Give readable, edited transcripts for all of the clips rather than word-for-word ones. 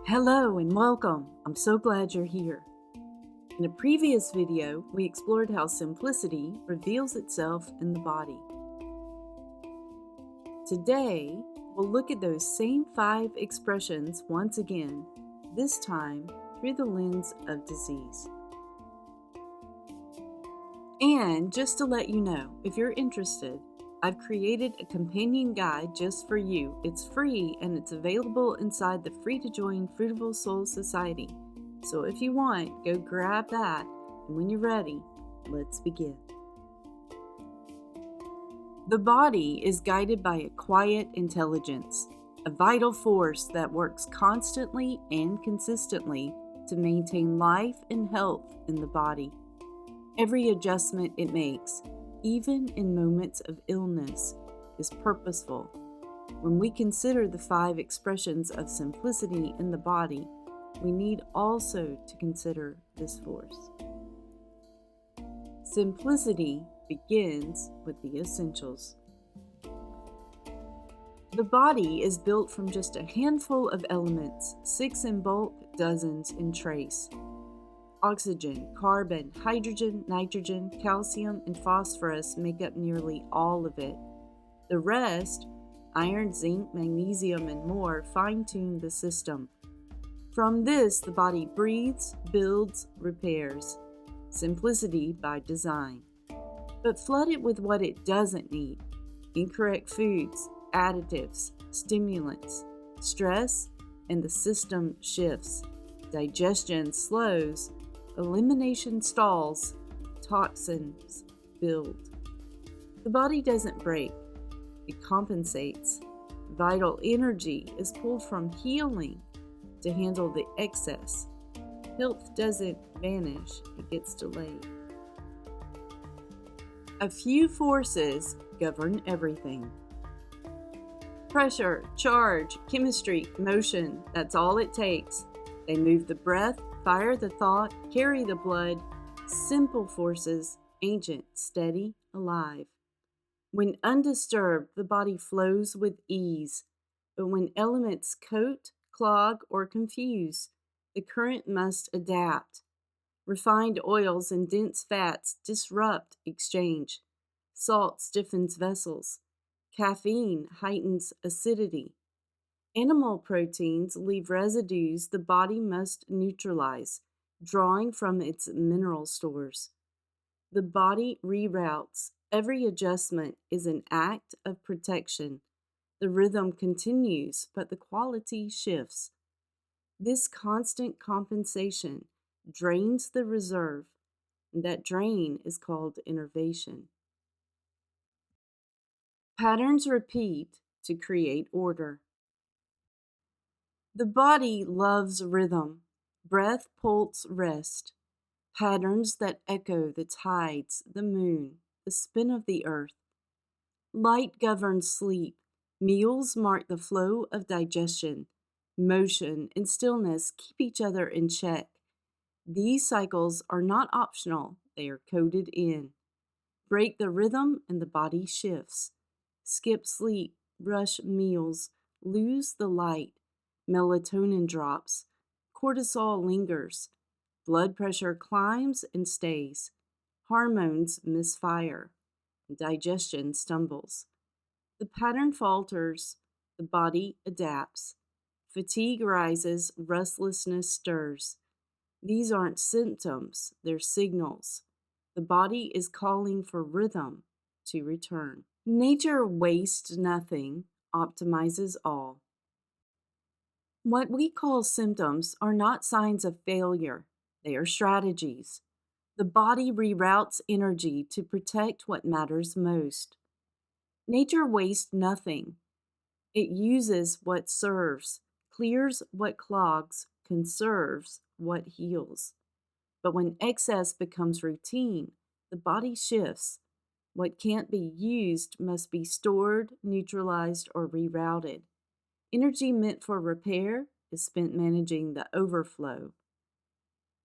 Hello and welcome. I'm so glad you're here. In a previous video, we explored how simplicity reveals itself in the body. Today, we'll look at those same 5 expressions once again, this time through the lens of disease. And just to let you know, if you're interested, I've created a companion guide just for you. It's free and it's available inside the free to join Fruitiful Soul Society. So if you want, go grab that, and when you're ready, let's begin. The body is guided by a quiet intelligence, a vital force that works constantly and consistently to maintain life and health in the body. Every adjustment it makes, even in moments of illness, is purposeful. When we consider the 5 expressions of simplicity in the body, we need also to consider this force. Simplicity begins with the essentials. The body is built from just a handful of elements, 6 in bulk, dozens in trace. Oxygen, carbon, hydrogen, nitrogen, calcium, and phosphorus make up nearly all of it. The rest, iron, zinc, magnesium, and more, fine-tune the system. From this, the body breathes, builds, repairs. Simplicity by design. But flood it with what it doesn't need: incorrect foods, additives, stimulants, stress, and the system shifts. Digestion slows, elimination stalls, toxins build. The body doesn't break, it compensates. Vital energy is pulled from healing to handle the excess. Health doesn't vanish, it gets delayed. A few forces govern everything. Pressure, charge, chemistry, motion, that's all it takes. They move the breath, fire the thought, carry the blood. Simple forces, ancient, steady, alive. When undisturbed, the body flows with ease. But when elements coat, clog, or confuse, the current must adapt. Refined oils and dense fats disrupt exchange. Salt stiffens vessels. Caffeine heightens acidity. Animal proteins leave residues the body must neutralize, drawing from its mineral stores. The body reroutes. Every adjustment is an act of protection. The rhythm continues, but the quality shifts. This constant compensation drains the reserve, and that drain is called innervation. Patterns repeat to create order. The body loves rhythm, breath, pulse, rest, patterns that echo the tides, the moon, the spin of the earth. Light governs sleep, meals mark the flow of digestion, motion and stillness keep each other in check. These cycles are not optional, they are coded in. Break the rhythm and the body shifts. Skip sleep, rush meals, lose the light. Melatonin drops, cortisol lingers, blood pressure climbs and stays, hormones misfire, digestion stumbles. The pattern falters, the body adapts. Fatigue rises, restlessness stirs. These aren't symptoms, they're signals. The body is calling for rhythm to return. Nature wastes nothing, optimizes all. What we call symptoms are not signs of failure, they are strategies. The body reroutes energy to protect what matters most. Nature wastes nothing. It uses what serves, clears what clogs, conserves what heals. But when excess becomes routine, the body shifts. What can't be used must be stored, neutralized, or rerouted. Energy meant for repair is spent managing the overflow.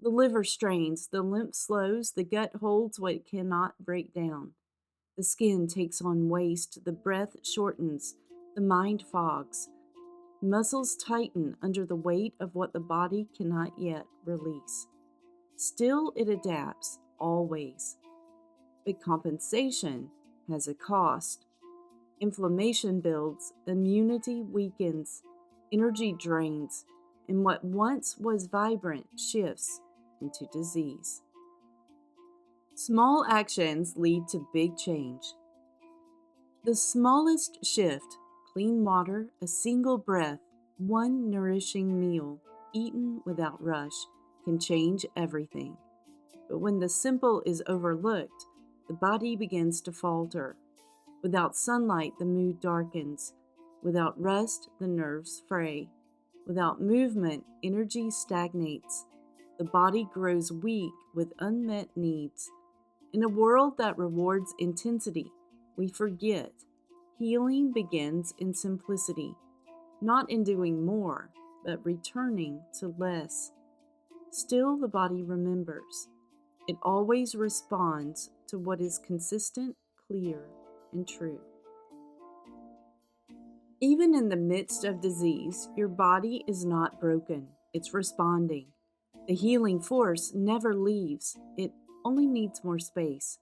The liver strains, the lymph slows, the gut holds what it cannot break down. The skin takes on waste, the breath shortens, the mind fogs. Muscles tighten under the weight of what the body cannot yet release. Still, it adapts, always. But compensation has a cost. Inflammation builds, immunity weakens, energy drains, and what once was vibrant shifts into disease. Small actions lead to big change. The smallest shift, clean water, a single breath, one nourishing meal, eaten without rush, can change everything. But when the simple is overlooked, the body begins to falter. Without sunlight, the mood darkens. Without rest, the nerves fray. Without movement, energy stagnates. The body grows weak with unmet needs. In a world that rewards intensity, we forget. Healing begins in simplicity, not in doing more, but returning to less. Still, the body remembers. It always responds to what is consistent, clear, and true. Even in the midst of disease, your body is not broken. It's responding. The healing force never leaves. It only needs more space.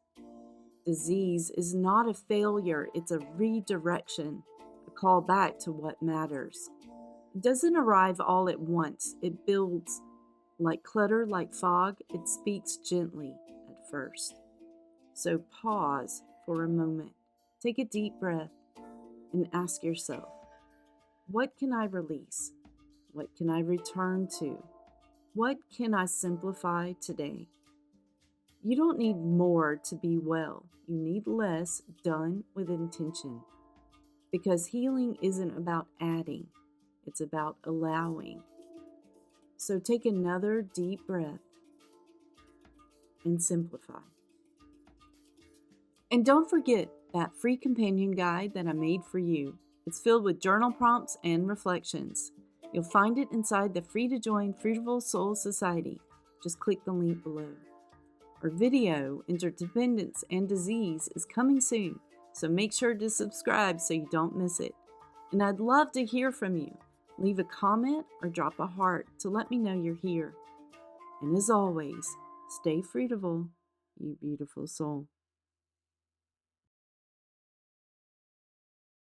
Disease is not a failure, it's a redirection, a call back to what matters. It doesn't arrive all at once. It builds like clutter, like fog. It speaks gently at first. So pause for a moment. Take a deep breath and ask yourself, what can I release? What can I return to? What can I simplify today? You don't need more to be well. You need less done with intention. Because healing isn't about adding, it's about allowing. So take another deep breath and simplify. And don't forget that free companion guide that I made for you. It's filled with journal prompts and reflections. You'll find it inside the free to join Fruitiful Soul Society. Just click the link below. Our video, Interdependence and Disease, is coming soon, so make sure to subscribe so you don't miss it. And I'd love to hear from you. Leave a comment or drop a heart to let me know you're here. And as always, stay fruitful, you beautiful soul.